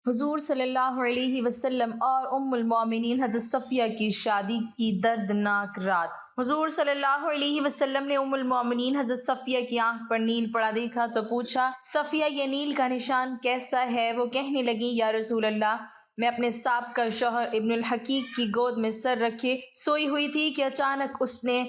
حضور صلی اللہ علیہ وسلم اور ام المومنین حضرت صفیہ کی شادی کی دردناک رات۔ حضور صلی اللہ علیہ وسلم نے ام المومنین حضرت صفیہ کی آنکھ پر نیل پڑا دیکھا تو پوچھا، صفیہ یہ نیل کا نشان کیسا ہے؟ وہ کہنے لگی، یا رسول اللہ، میں اپنے سابقہ شوہر ابن الحقیق کی گود میں سر رکھے سوئی ہوئی تھی کہ اچانک اس نے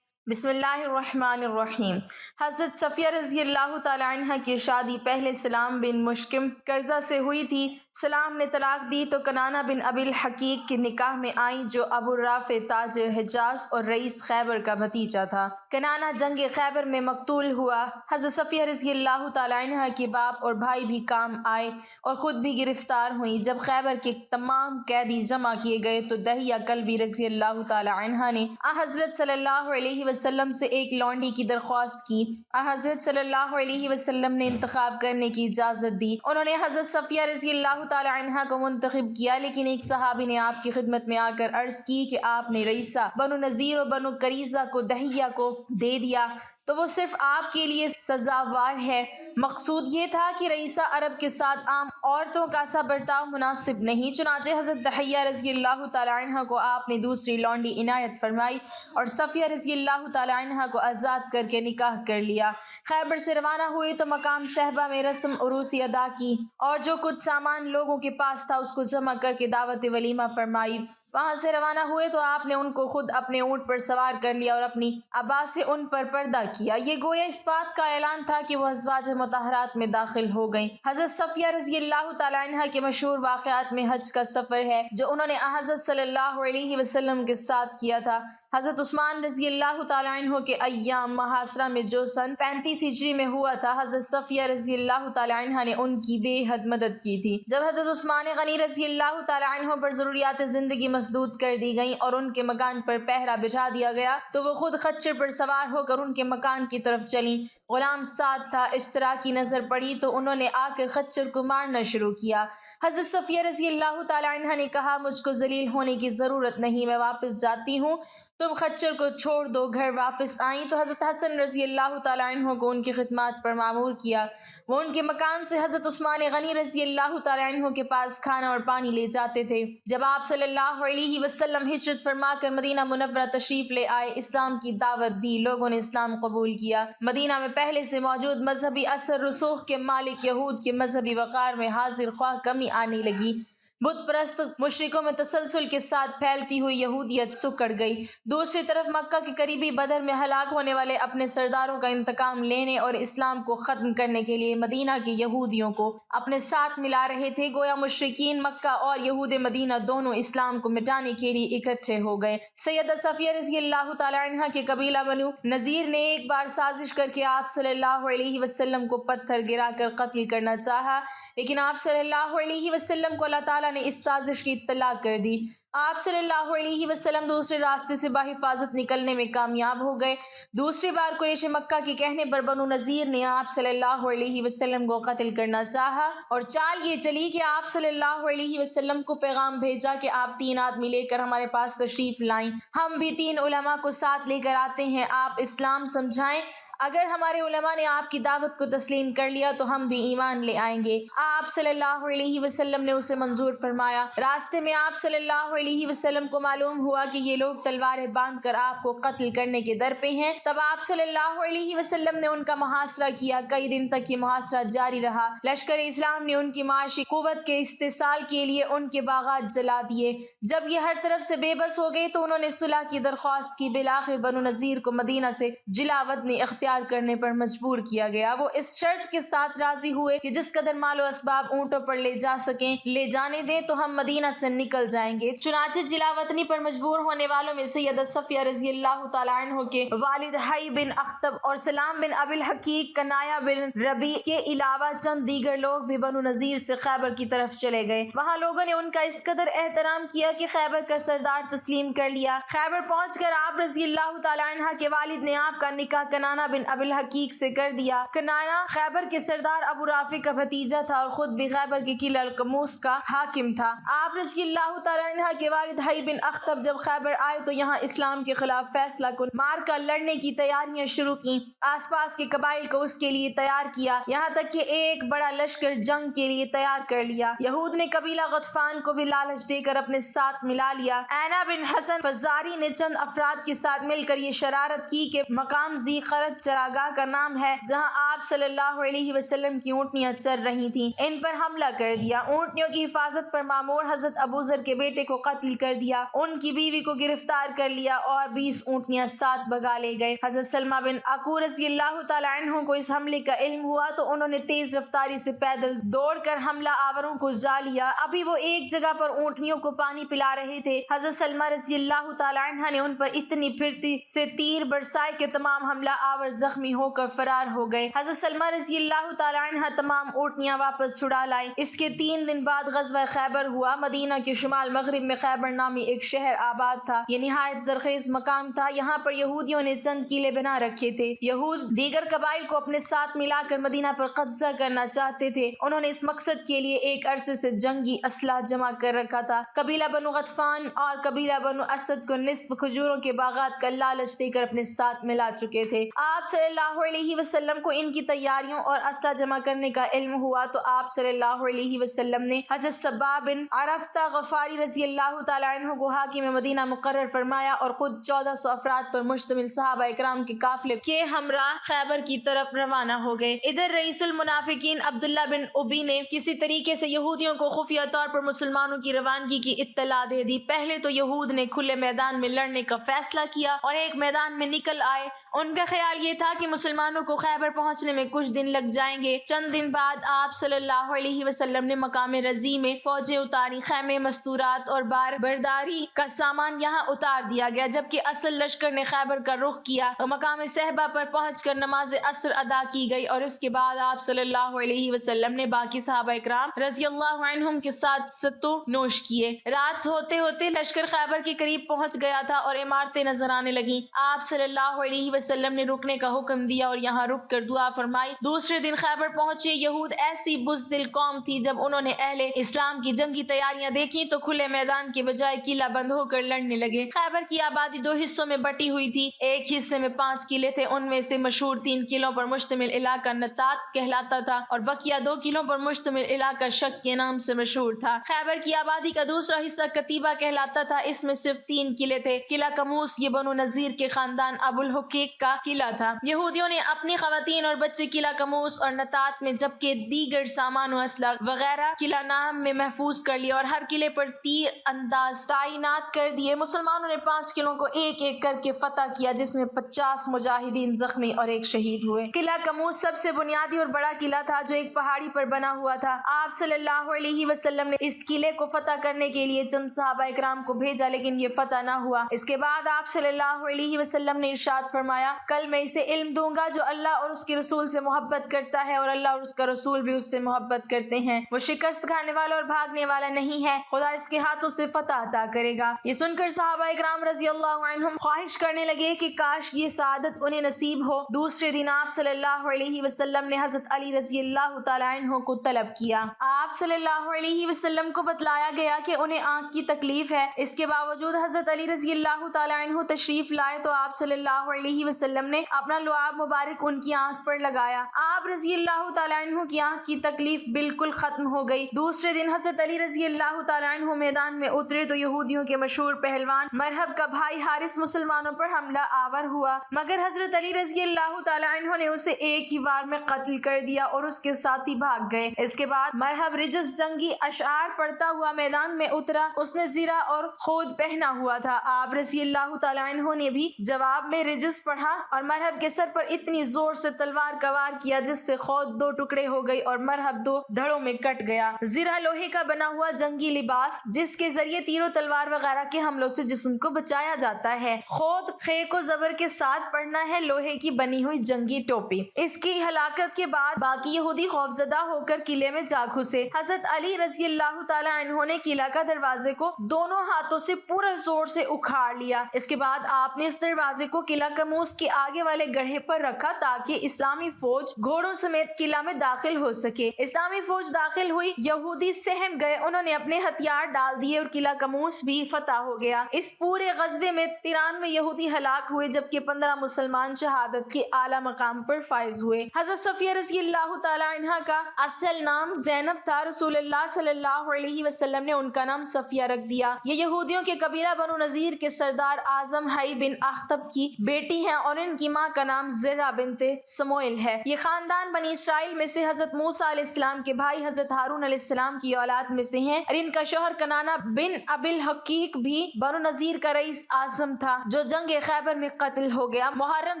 بسم اللہ الرحمن الرحیم۔ حضرت صفیہ رضی اللہ تعالی عنہ کی شادی پہلے سلام بن مشکم کرزہ سے ہوئی تھی۔ سلام نے طلاق دی تو کنانہ بن ابی الحقیق کے نکاح میں آئیں، جو ابو رافع تاجر حجاز اور رئیس خیبر کا بھتیجا تھا۔ کنانہ جنگ خیبر میں مقتول ہوا۔ حضرت صفیہ رضی اللہ تعالی عنہ کے باپ اور بھائی بھی کام آئے اور خود بھی گرفتار ہوئیں۔ جب خیبر کے تمام قیدی جمع کیے گئے تو دہیہ کلبی رضی اللہ تعالی عنہ نے حضرت صلی اللہ علیہ وسلم سے ایک لونڈی کی درخواست کی۔ حضرت صلی اللہ علیہ وسلم نے انتخاب کرنے کی اجازت دی۔ انہوں نے حضرت صفیہ رضی اللہ تعالی عنہ کو منتخب کیا، لیکن ایک صحابی نے آپ کی خدمت میں آ کر عرض کی کہ آپ نے رئیسہ بنو نذیر اور بنو قریظہ کو دہیہ کو دے دیا تو وہ صرف آپ کے لیے سزاوار ہے۔ مقصود یہ تھا کہ رئیسہ عرب کے ساتھ عام عورتوں کا سا برتاؤ مناسب نہیں، چنانچہ حضرت دہیہ رضی اللہ تعالی عنہ کو آپ نے دوسری لونڈی عنایت فرمائی اور صفیہ رضی اللہ تعالی عنہ کو آزاد کر کے نکاح کر لیا۔ خیبر سے روانہ ہوئے تو مقام صحبہ میں رسم عروسی ادا کی اور جو کچھ سامان لوگوں کے پاس تھا اس کو جمع کر کے دعوت ولیمہ فرمائی۔ وہاں سے روانہ ہوئے تو آپ نے ان کو خود اپنے اونٹ پر سوار کر لیا اور اپنی عبا سے ان پر پردہ کیا۔ یہ گویا اس بات کا اعلان تھا کہ وہ ازواج مطہرات میں داخل ہو گئیں۔ حضرت صفیہ رضی اللہ تعالی عنہ کے مشہور واقعات میں حج کا سفر ہے جو انہوں نے حضرت صلی اللہ علیہ وسلم کے ساتھ کیا تھا۔ حضرت عثمان رضی اللہ تعالی عنہ کے ایام محاصرہ میں جو سن 35 ہجری میں ہوا تھا، حضرت صفیہ رضی اللہ تعالی عنہ نے ان کی بے حد مدد کی تھی۔ جب حضرت عثمان غنی رضی اللہ تعالی عنہ پر ضروریات زندگی مسدود کر دی گئیں اور ان کے مکان پر پہرہ بچھا دیا گیا تو وہ خود خچر پر سوار ہو کر ان کے مکان کی طرف چلیں۔ غلام ساتھ تھا، اشتراک کی نظر پڑی تو انہوں نے آ کر خچر کو مارنا شروع کیا۔ حضرت صفیہ رضی اللہ تعالی عنہ نے کہا، مجھ کو ذلیل ہونے کی ضرورت نہیں، میں واپس جاتی ہوں، تم خچر کو چھوڑ دو۔ گھر واپس آئیں تو حضرت حسن رضی اللہ تعالی عنہ کو ان کی خدمات پر معمور کیا۔ وہ ان کے مکان سے حضرت عثمان غنی رضی اللہ تعالی عنہ کے پاس کھانا اور پانی لے جاتے تھے۔ جب آپ صلی اللہ علیہ وسلم ہجرت فرما کر مدینہ منورہ تشریف لے آئے، اسلام کی دعوت دی، لوگوں نے اسلام قبول کیا۔ مدینہ میں پہلے سے موجود مذہبی اثر رسوخ کے مالک یہود کے مذہبی وقار میں حاضر خواہ کمی آنے لگی۔ بت پرست مشرکوں میں تسلسل کے ساتھ پھیلتی ہوئی یہودیت سکڑ گئی۔ دوسری طرف مکہ کے قریبی بدر میں ہلاک ہونے والے اپنے سرداروں کا انتقام لینے اور اسلام کو ختم کرنے کے لیے مدینہ کے یہودیوں کو اپنے ساتھ ملا رہے تھے۔ گویا مشرکین مکہ اور یہود مدینہ دونوں اسلام کو مٹانے کے لیے اکٹھے ہو گئے۔ سیدہ صفیہ رضی اللہ تعالی عنہ کے قبیلہ بنو نذیر نے ایک بار سازش کر کے آپ صلی اللہ علیہ وسلم کو پتھر گرا کر قتل کرنا چاہا، لیکن آپ صلی اللہ علیہ وسلم کو اللہ تعالیٰ نے اس سازش کی اطلاع کر دی۔ آپ صلی اللہ علیہ وسلم دوسرے راستے سے بحفاظت نکلنے میں کامیاب ہو گئے۔ دوسری بار قریش مکہ کے کہنے پر بنو نذیر نے آپ صلی اللہ علیہ وسلم کو قتل کرنا چاہا اور چال یہ چلی کہ آپ صلی اللہ علیہ وسلم کو پیغام بھیجا کہ آپ 3 آدمی لے کر ہمارے پاس تشریف لائیں، ہم بھی 3 علماء کو ساتھ لے کر آتے ہیں، آپ اسلام سمجھائیں، اگر ہمارے علماء نے آپ کی دعوت کو تسلیم کر لیا تو ہم بھی ایمان لے آئیں گے۔ آپ صلی اللہ علیہ وسلم نے اسے منظور فرمایا۔ راستے میں آپ صلی اللہ علیہ وسلم کو معلوم ہوا کہ یہ لوگ تلواریں باندھ کر آپ کو قتل کرنے کے در پہ ہیں۔ تب آپ صلی اللہ علیہ وسلم نے ان کا محاصرہ کیا۔ کئی دن تک یہ محاصرہ جاری رہا۔ لشکر اسلام نے ان کی معاشی قوت کے استحصال کے لیے ان کے باغات جلا دیے۔ جب یہ ہر طرف سے بے بس ہو گئے تو انہوں نے صلح کی درخواست کی۔ بالآخر بنو نذیر کو مدینہ سے جلا وطنی اختیار کرنے پر مجبور کیا گیا۔ وہ اس شرط کے ساتھ راضی ہوئے کہ جس قدر مال و اسباب اونٹوں پر لے جا سکیں لے جانے دیں تو ہم مدینہ سے نکل جائیں گے۔ چنانچہ جلا وطنی پر مجبور ہونے والوں میں سیدہ صفیہ رضی اللہ تعالی عنہ کے والد حی بن اخطب اور سلام بن ابی الحقیق، کنایہ بن ربیع کے علاوہ چند دیگر لوگ بھی بنو نذیر سے خیبر کی طرف چلے گئے۔ وہاں لوگوں نے ان کا اس قدر احترام کیا کہ خیبر کا سردار تسلیم کر لیا۔ خیبر پہنچ کر آپ رضی اللہ تعالی عنہ کے والد نے آپ کا نکاح کنانہ بن بن ابی الحقیق سے کر دیا۔ کنانہ خیبر کے سردار ابو رافع کا بھتیجا تھا اور خود بھی خیبر کے قلعہ القموس کا حاکم تھا۔ آپ رضی اللہ تعالیٰ عنہ کے والد حی بن اخطب جب خیبر آئے تو یہاں اسلام کے خلاف فیصلہ کن مارکا لڑنے کی تیاریاں شروع کی۔ آس پاس کے قبائل کو اس کے لیے تیار کیا، یہاں تک کہ ایک بڑا لشکر جنگ کے لیے تیار کر لیا۔ یہود نے قبیلہ غطفان کو بھی لالچ دے کر اپنے ساتھ ملا لیا۔ عینہ بن حسن فزاری نے چند افراد کے ساتھ مل کر یہ شرارت کی کہ مقام ذی قرد چراگاہ کا نام ہے جہاں آپ صلی اللہ علیہ وسلم کی اونٹنیاں چر رہی تھیں، ان پر حملہ کر دیا۔ اونٹنیوں کی حفاظت پر مامور حضرت ابو ذر کے بیٹے کو قتل کر دیا، ان کی بیوی کو گرفتار کر لیا اور 20 اونٹنیاں ساتھ بگا لے گئے۔ حضرت سلمہ بن عقور رضی اللہ تعالیٰ عنہ کو اس حملے کا علم ہوا تو انہوں نے تیز رفتاری سے پیدل دوڑ کر حملہ آوروں کو جا لیا۔ ابھی وہ ایک جگہ پر اونٹنیوں کو پانی پلا رہے تھے، حضرت سلمہ رضی اللہ تعالیٰ عنہ نے ان پر اتنی پھرتی سے تیر برسائے کہ تمام حملہ آور زخمی ہو کر فرار ہو گئے۔ حضرت سلمہ رضی اللہ تعالیٰ عنہ تمام اونٹنیاں واپس چھڑا لائی۔ اس کے 3 دن بعد غزوہ خیبر ہوا۔ مدینہ کے شمال مغرب میں خیبر نامی ایک شہر آباد تھا، یہ نہایت زرخیز مقام تھا۔ یہاں پر یہودیوں نے چند قلعے بنا رکھے تھے۔ یہود دیگر قبائل کو اپنے ساتھ ملا کر مدینہ پر قبضہ کرنا چاہتے تھے۔ انہوں نے اس مقصد کے لیے ایک عرصے سے جنگی اسلحہ جمع کر رکھا تھا۔ قبیلہ بنو غطفان اور قبیلہ بنو اسد کو نصف کھجوروں کے باغات کا لالچ دے کر اپنے ساتھ ملا چکے تھے۔ آپ صلی اللہ علیہ وسلم کو ان کی تیاریوں اور اسلحہ جمع کرنے کا علم ہوا تو آپ صلی اللہ علیہ وسلم نے حضرت صبا بن عرفتہ غفاری رضی اللہ تعالیٰ عنہ کو حاکم مدینہ مقرر فرمایا اور خود 1400 افراد پر مشتمل صحابہ اکرام کے قافلے کے ہمراہ خیبر کی طرف روانہ ہو گئے۔ ادھر رئیس المنافقین عبداللہ بن ابی نے کسی طریقے سے یہودیوں کو خفیہ طور پر مسلمانوں کی روانگی کی اطلاع دے دی۔ پہلے تو یہود نے کھلے میدان میں لڑنے کا فیصلہ کیا اور ایک میدان میں نکل آئے۔ ان کا خیال یہ تھا کہ مسلمانوں کو خیبر پہنچنے میں کچھ دن لگ جائیں گے۔ چند دن بعد آپ صلی اللہ علیہ وسلم نے مقام رضی میں فوجیں اتاری، خیمے، مستورات اور بار برداری کا سامان یہاں اتار دیا گیا، جبکہ اصل لشکر نے خیبر کا رخ کیا اور مقام صحبہ پر پہنچ کر نماز عصر ادا کی گئی اور اس کے بعد آپ صلی اللہ علیہ وسلم نے باقی صحابہ اکرام رضی اللہ عنہم کے ساتھ ستو نوش کیے۔ رات ہوتے ہوتے لشکر خیبر کے قریب پہنچ گیا تھا اور عمارتیں نظر آنے لگیں۔ آپ صلی اللہ علیہ وسلم نے رکنے کا حکم دیا اور یہاں رک کر دعا فرمائی۔ دوسرے دن خیبر پہنچے یہود ایسی بزدل قوم تھی، جب انہوں نے اہل اسلام کی جنگی تیاریاں دیکھی تو کھلے میدان کے بجائے قلعہ بند ہو کر لڑنے لگے۔ خیبر کی آبادی 2 حصوں میں بٹی ہوئی تھی، ایک حصے میں 5 قلعے تھے، ان میں سے مشہور 3 قلعوں پر مشتمل علاقہ نطات کہلاتا تھا اور بقیہ 2 قلعوں پر مشتمل علاقہ شک کے نام سے مشہور تھا۔ خیبر کی آبادی کا دوسرا حصہ کتیبہ کہلاتا تھا، اس میں صرف 3 قلعے تھے۔ قلعہ قموس یہ بنو نذیر کے خاندان ابو الحقیق کا قلعہ تھا۔ یہودیوں نے اپنی خواتین اور بچے قلعہ قموس اور نطات میں جبکہ دیگر سامان و اسلحہ وغیرہ قلعہ نام میں محفوظ کر لیا اور ہر قلعے پر تیر انداز تعینات کر دیے۔ مسلمانوں نے 5 قلعوں کو ایک ایک کر کے فتح کیا، جس میں 50 مجاہدین زخمی اور 1 شہید ہوئے۔ قلعہ قموس سب سے بنیادی اور بڑا قلعہ تھا جو ایک پہاڑی پر بنا ہوا تھا۔ آپ صلی اللہ علیہ وسلم نے اس قلعے کو فتح کرنے کے لیے چند صحابہ اکرام کو بھیجا لیکن یہ فتح نہ ہوا۔ اس کے بعد آپ صلی اللہ علیہ وسلم نے ارشاد فرمایا، کل میں اسے علم دوں گا جو اللہ اور اس کے رسول سے محبت کرتا ہے اور اللہ اور اس کا رسول بھی اس سے محبت کرتے ہیں۔ وہ شکست کھانے والا اور بھاگنے والا نہیں ہے، خدا اس کے ہاتھوں سے فتح عطا کرے گا۔ یہ سن کر صحابہ اکرام رضی اللہ عنہم خواہش کرنے لگے کہ کاش یہ سعادت انہیں نصیب ہو۔ دوسرے دن آپ صلی اللہ علیہ وسلم نے حضرت علی رضی اللہ تعالیٰ عنہ کو طلب کیا۔ آپ صلی اللہ علیہ وسلم کو بتلایا گیا کہ انہیں آنکھ کی تکلیف ہے۔ اس کے باوجود حضرت علی رضی اللہ تعالیٰ عنہ تشریف لائے تو آپ صلی اللہ علیہ وسلم نے اپنا لعاب مبارک ان کی آنکھ پر لگایا۔ آپ رضی اللہ تعالیٰ عنہ کی آنکھ کی تکلیف بالکل ختم ہو گئی۔ دوسرے دن حضرت علی رضی اللہ تعالیٰ عنہ میدان میں اترے تو یہودیوں کے مشہور پہلوان مرہب کا بھائی حارث مسلمانوں پر حملہ آور ہوا، مگر حضرت علی رضی اللہ تعالیٰ عنہ نے اسے ایک ہی وار میں قتل کر دیا اور اس کے ساتھی بھاگ گئے۔ اس کے بعد مرہب رجس جنگی اشعار پڑھتا ہوا میدان میں اترا، اس نے زرہ اور خود پہنا ہوا تھا۔ آپ رضی اللہ تعالیٰ عنہ نے بھی جواب میں رجس پڑھا اور مرہب کے سر پر اتنی زور سے تلوار کا وار کیا جس سے خود 2 ٹکڑے ہو گئی اور مرہب 2 دھڑوں میں کٹ گیا۔ زرہ لوہے کا بنا ہوا جنگی لباس جس کے ذریعے تیر و تلوار وغیرہ کے حملوں سے جسم کو بچایا جاتا ہے۔ خود خے کو زبر کے ساتھ پڑھنا ہے لوہے کی بنی ہوئی جنگی ٹوپی۔ اس کی ہلاکت کے بعد باقی یہودی خوفزدہ ہو کر قلعے میں جا گھسے۔ حضرت علی رضی اللہ تعالیٰ عنہ نے قلعہ کا دروازے کو دونوں ہاتھوں سے پورا زور سے اکھاڑ لیا۔ اس کے بعد آپ نے اس دروازے کو قلعہ قموس اس کے آگے والے گڑھے پر رکھا تاکہ اسلامی فوج گھوڑوں سمیت قلعہ میں داخل ہو سکے۔ اسلامی فوج داخل ہوئی، یہودی سہم گئے، انہوں نے اپنے ہتھیار ڈال دیے اور قلعہ قموس بھی فتح ہو گیا۔ اس پورے غزوے میں 93 یہودی ہلاک ہوئے جبکہ 15 مسلمان شہادت کے اعلیٰ مقام پر فائز ہوئے۔ حضرت صفیہ رضی اللہ تعالی عنہ کا اصل نام زینب تھا، رسول اللہ صلی اللہ علیہ وسلم نے ان کا نام صفیہ رکھ دیا۔ یہ یہودیوں کے قبیلہ بنو نذیر کے سردار اعظم حی بن اخطب کی بیٹی ہیں اور ان کی ماں کا نام زرہ بنت سموئیل ہے۔ یہ خاندان بنی اسرائیل میں سے حضرت موسیٰ علیہ السلام کے بھائی حضرت ہارون علیہ السلام کی اولاد میں سے ہیں، اور ان کا شوہر کنانہ بن ابی الحقیق بھی بنو نذیر کا رئیس اعظم تھا جو جنگ خیبر میں قتل ہو گیا۔ محرم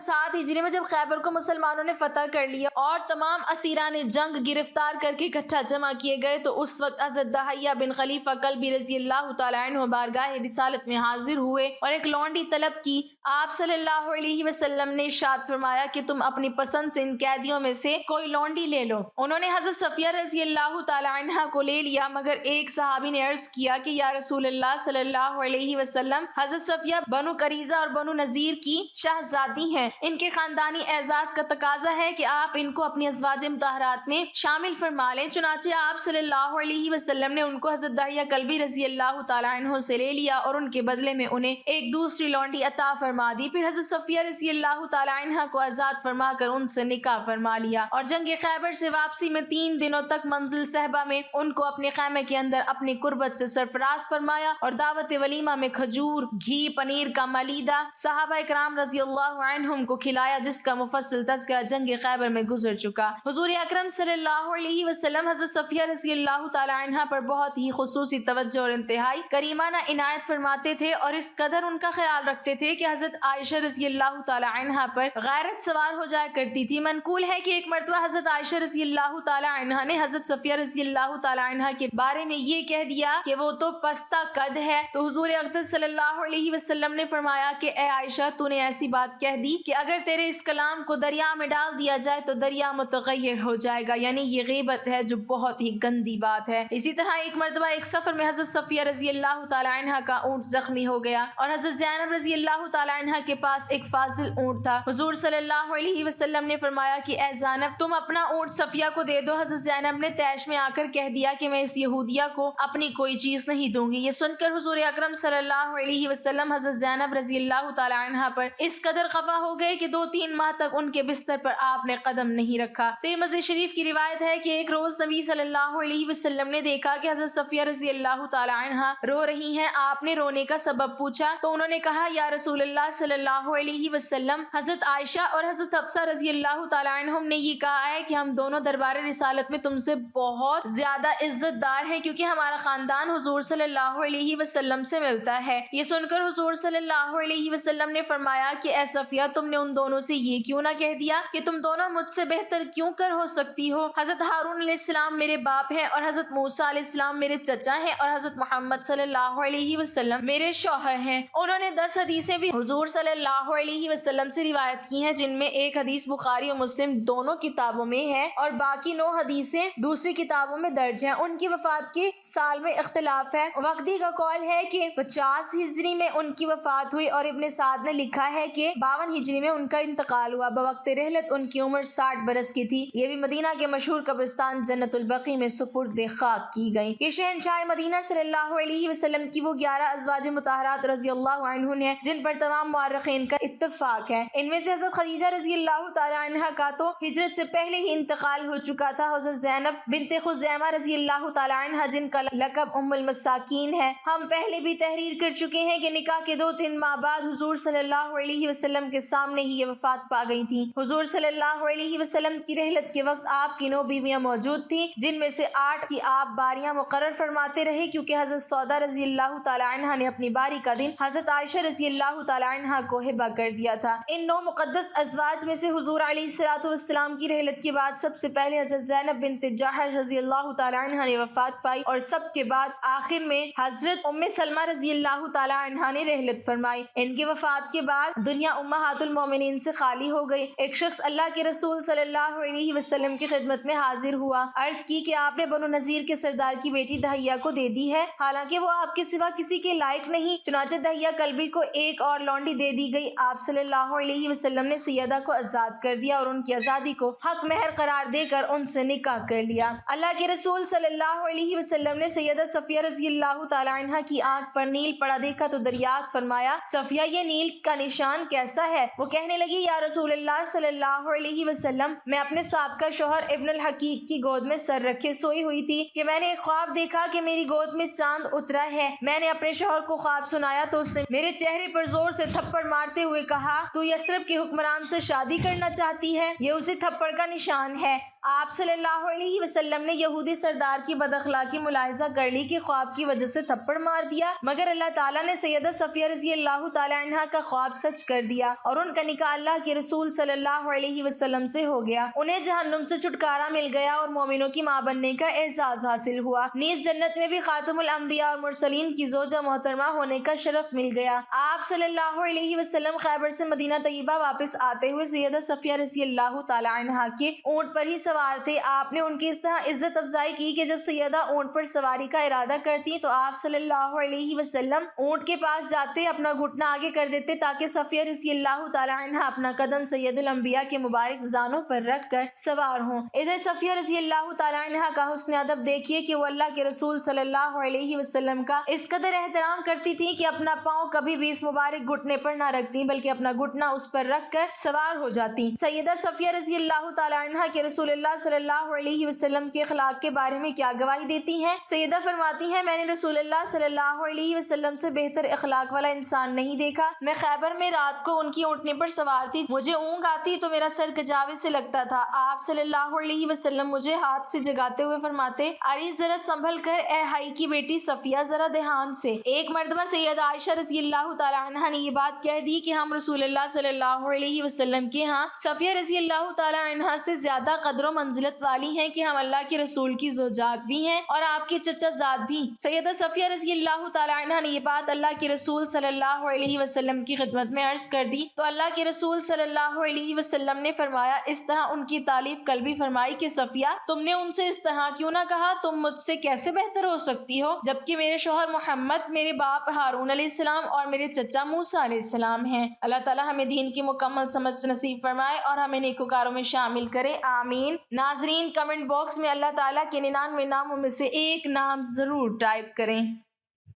7 ہجری میں جب خیبر کو مسلمانوں نے فتح کر لیا اور تمام اسیران جنگ گرفتار کر کے اکٹھا جمع کیے گئے تو اس وقت حضرت دحیہ بن خلیفہ کلبی رضی اللہ تعالی عنہ بارگاہ رسالت میں حاضر ہوئے اور ایک لونڈی طلب کی۔ آپ صلی اللہ علیہ وسلم نے ارشاد فرمایا کہ تم اپنی پسند سے ان قیدیوں میں سے کوئی لونڈی لے لو۔ انہوں نے حضرت صفیہ رضی اللہ تعالی عنہ کو لے لیا، مگر ایک صحابی نے عرض کیا کہ یا رسول اللہ صلی اللہ علیہ وسلم، حضرت صفیہ بنو قریظہ اور بنو نذیر کی شہزادی ہیں، ان کے خاندانی اعزاز کا تقاضا ہے کہ آپ ان کو اپنی ازواج مطہرات میں شامل فرما لیں۔ چنانچہ آپ صلی اللہ علیہ وسلم نے ان کو حضرت دحیہ کلبی رضی اللہ تعالی عنہ سے لے لیا اور ان کے بدلے میں انہیں ایک دوسری لونڈی عطا فرما دی۔ پھر حضرت صفیہ رضی اللہ تعالی عنہ کو آزاد فرما کر ان سے نکاح فرما لیا اور جنگ خیبر سے واپسی میں 3 دنوں تک منزل صحبہ میں ان کو اپنے خیمے کے اندر اپنی قربت سے سرفراز فرمایا اور دعوت ولیمہ میں کھجور، گھی، پنیر کا ملیدہ صحابہ اکرام رضی اللہ عنہم کو کھلایا، جس کا مفصل تذکرہ جنگ خیبر میں گزر چکا۔ حضور اکرم صلی اللہ علیہ وسلم حضرت صفیہ رضی اللہ تعالی عنہ پر بہت ہی خصوصی توجہ اور انتہائی کریمانہ عنایت فرماتے تھے اور اس قدر ان کا خیال رکھتے تھے کہ حضرت عائشہ رضی اللہ تعالی عنہ پر غیرت سوار ہو جایا کرتی تھی۔ منقول ہے کہ ایک مرتبہ حضرت عائشہ رضی اللہ تعالی عنہ نے حضرت صفیہ رضی اللہ تعالی عنہ کے بارے میں یہ کہہ دیا کہ وہ تو پستہ قد ہے، تو حضور اقدس صلی اللہ علیہ وسلم نے فرمایا کہ اے عائشہ، تو نے ایسی بات کہہ دی کہ اگر تیرے اس کلام کو دریا میں ڈال دیا جائے تو دریا متغیر ہو جائے گا، یعنی یہ غیبت ہے جو بہت ہی گندی بات ہے۔ اسی طرح ایک مرتبہ ایک سفر میں حضرت صفیہ رضی اللہ تعالی عنہ کا اونٹ زخمی ہو گیا اور حضرت زینب رضی اللہ تعالی عنہ کے پاس ایک فاضل اونٹ تھا۔ حضور صلی اللہ علیہ وسلم نے فرمایا کہ اے زینب، تم اپنا اونٹ صفیہ کو دے دو۔ حضرت زینب نے طیش میں آ کر کہہ دیا کہ میں اس یہودیہ کو اپنی کوئی چیز نہیں دوں گی۔ یہ سن کر حضور اکرم صلی اللہ علیہ وسلم حضرت زینب رضی اللہ تعالی عنہ پر اس قدر خفا ہو گئے کہ 2-3 ماہ تک ان کے بستر پر آپ نے قدم نہیں رکھا۔ ترمذی شریف کی روایت ہے کہ ایک روز نبی صلی اللہ علیہ وسلم نے دیکھا کہ حضرت صفیہ رضی اللہ تعالی عنہ رو رہی ہیں۔ آپ نے رونے کا سبب پوچھا تو انہوں نے کہا یا رسول اللہ صلی اللہ علیہ وسلم، حضرت عائشہ اور حضرت حفصہ رضی اللہ تعالی عنہم نے یہ کہا ہے کہ ہم دونوں دربار رسالت میں تم سے بہت زیادہ عزت دار ہیں کیونکہ ہمارا خاندان حضور صلی اللہ علیہ وسلم سے ملتا ہے۔ یہ سن کر حضور صلی اللہ علیہ وسلم نے فرمایا کہ اے صفیہ، تم نے ان دونوں سے یہ کیوں نہ کہہ دیا کہ تم دونوں مجھ سے بہتر کیوں کر ہو سکتی ہو؟ حضرت ہارون علیہ السلام میرے باپ ہیں اور حضرت موسیٰ علیہ السلام میرے چچا ہیں اور حضرت محمد صلی اللہ علیہ وسلم میرے شوہر ہیں۔ انہوں نے 10 حدیثیں بھی حضور صلی اللہ علیہ وسلم سے روایت کی ہیں، جن میں ایک حدیث بخاری اور مسلم دونوں کتابوں میں ہے اور باقی 9 حدیثیں دوسری کتابوں میں درج ہیں۔ ان کی وفات کے سال میں اختلاف ہے۔ وقتی کا قول ہے کہ 50 ہجری میں ان کی وفات ہوئی اور ابن سعد نے لکھا ہے کہ 52 ہجری میں ان کا انتقال ہوا۔ بوقت رحلت ان کی عمر 60 برس کی تھی۔ یہ بھی مدینہ کے مشہور قبرستان جنت البقیع میں سپرد خاک کی گئیں۔ یہ شہنشاہ مدینہ صلی اللہ علیہ وسلم کی وہ 11 ازواج مطہرات رضی اللہ عنہن ہیں جن پر تمام مورخین کا اتفاق ہے۔ ان میں سے حضرت خدیجہ رضی اللہ تعالی عنہ کا تو ہجرت سے پہلے ہی انتقال ہو چکا تھا۔ حضرت زینب بنت خزیمہ رضی اللہ تعالی عنہ جن کا لقب ام المساکین ہے، ہم پہلے بھی تحریر کر چکے ہیں کہ نکاح کے 2-3 ماہ بعد حضور صلی اللہ علیہ وسلم کے سامنے ہی یہ وفات پا گئی تھیں۔ حضور صلی اللہ علیہ وسلم کی رحلت کے وقت آپ کی 9 بیویاں موجود تھیں، جن میں سے 8 کی آپ باریاں مقرر فرماتے رہے کیونکہ حضرت سودا رضی اللہ تعالی عنہ نے اپنی باری کا دن حضرت عائشہ رضی اللہ تعالی عنہ کو ہبہ کر دیا تھا۔ ان 9 مقدس ازواج میں سے حضور علیہ الصلوۃ والسلام کی رحلت کے بعد سب سے پہلے حضرت زینب بنت جحش رضی اللہ تعالی عنہ نے وفات پائی اور سب کے بعد آخر میں حضرت ام سلمہ رضی اللہ تعالی عنہ نے رحلت فرمائی۔ ان کی وفات کے بعد دنیا امہات المومنین سے خالی ہو گئی۔ ایک شخص اللہ کے رسول صلی اللہ علیہ وسلم کی خدمت میں حاضر ہوا، عرض کی کہ آپ نے بنو نذیر کے سردار کی بیٹی دحیہ کو دے دی ہے، حالانکہ وہ آپ کے سوا کسی کے لائق نہیں۔ چنانچہ دحیہ کلبی کو ایک اور لونڈی دے دی گئی۔ آپ صلی صلی اللہ علیہ وسلم نے سیدہ کو آزاد کر دیا اور ان کی آزادی کو حق مہر قرار دے کر ان سے نکاح کر لیا۔ اللہ کے رسول صلی اللہ علیہ وسلم نے سیدہ صفیہ رضی اللہ تعالی عنہ کی آنکھ پر نیل پڑا دیکھا تو دریافت فرمایا، صفیہ یہ نیل کا نشان کیسا ہے؟ وہ کہنے لگی، یا رسول اللہ صلی اللہ علیہ وسلم، میں اپنے سابقہ شوہر ابن الحقیق کی گود میں سر رکھے سوئی ہوئی تھی کہ میں نے ایک خواب دیکھا کہ میری گود میں چاند اترا ہے۔ میں نے اپنے شوہر کو خواب سنایا تو اس نے میرے چہرے پر زور سے تھپڑ مارتے ہوئے کہا، تو یثرب کے حکمران سے شادی کرنا چاہتی ہے؟ یہ اسی تھپڑ کا نشان ہے۔ آپ صلی اللہ علیہ وسلم نے یہودی سردار کی بد اخلاقی ملاحظہ کر لی کہ خواب کی وجہ سے تھپڑ مار دیا، مگر اللہ تعالیٰ نے سیدہ صفیہ رضی اللہ تعالی عنہ کا خواب سچ کر دیا اور ان کا نکاح اللہ کے رسول صلی اللہ علیہ وسلم سے ہو گیا۔ انہیں جہنم سے چھٹکارا مل گیا اور مومنوں کی ماں بننے کا اعزاز حاصل ہوا۔ نیز جنت میں بھی خاتم الانبیاء اور مرسلین کی زوجہ محترمہ ہونے کا شرف مل گیا۔ آپ صلی اللہ علیہ وسلم خیبر سے مدینہ طیبہ واپس آتے ہوئے سیدہ صفیہ رضی اللہ تعالی عنہ کے اونٹ پر ہی سوار تھے۔ آپ نے ان کی اس طرح عزت افزائی کی کہ جب سیدہ اونٹ پر سواری کا ارادہ کرتی تو آپ صلی اللہ علیہ وسلم اونٹ کے پاس جاتے اپنا گھٹنا آگے کر دیتے تاکہ صفیہ رضی اللہ تعالی عنہ اپنا قدم سید الانبیاء کے مبارک زانوں پر رکھ کر سوار ہوں۔ ادھر صفیہ رضی اللہ تعالی عنہ کا حسن ادب دیکھیے کہ وہ اللہ کے رسول صلی اللہ علیہ وسلم کا اس قدر احترام کرتی تھی کہ اپنا پاؤں کبھی بھی اس مبارک گھٹنے پر نہ رکھتی بلکہ اپنا گھٹنا اس پر رکھ کر سوار ہو جاتی۔ سیدہ صفیہ رضی اللہ تعالی عنہ کے رسول اللہ صلی اللہ علیہ وسلم کے اخلاق کے بارے میں کیا گواہی دیتی ہیں؟ سیدہ فرماتی ہیں، میں نے رسول اللہ صلی اللہ علیہ وسلم سے بہتر اخلاق والا انسان نہیں دیکھا۔ میں خیبر میں رات کو ان کی اونٹنے پر سوار تھی، مجھے اونگ آتی تو میرا سر کجاوے سے لگتا تھا۔ آپ صلی اللہ علیہ وسلم مجھے ہاتھ سے جگاتے ہوئے فرماتے، اری ذرا سنبھل کر اے ہائی کی بیٹی صفیہ، ذرا دھیان سے۔ ایک مرتبہ سیدہ عائشہ رضی اللہ تعالی عنہا نے یہ بات کہہ دی کہ ہم رسول اللہ صلی اللہ علیہ وسلم کے ہاں صفیہ رضی اللہ تعالی عنہا سے زیادہ قدر و منزلت والی ہیں کہ ہم اللہ کے رسول کی زوجات بھی ہیں اور آپ کے چچا زاد بھی۔ سیدہ صفیہ رضی اللہ تعالی عنہا نے یہ بات اللہ کے رسول صلی اللہ علیہ وسلم کی خدمت میں عرض کر دی تو اللہ کے رسول صلی اللہ علیہ وسلم نے فرمایا، اس طرح ان کی تعریف کل بھی فرمائی کہ صفیہ، تم نے ان سے اس طرح کیوں نہ کہا، تم مجھ سے کیسے بہتر ہو سکتی ہو جبکہ میرے شوہر محمد، میرے باپ ہارون علیہ السلام اور میرے چچا موسیٰ علیہ السلام ہیں۔ اللہ تعالیٰ ہمیں دین کی مکمل سمجھ نصیب فرمائے اور ہمیں نیکوکاروں میں شامل کرے، آمین۔ ناظرین، کمنٹ باکس میں اللہ تعالیٰ کے 99 ناموں میں سے ایک نام ضرور ٹائپ کریں۔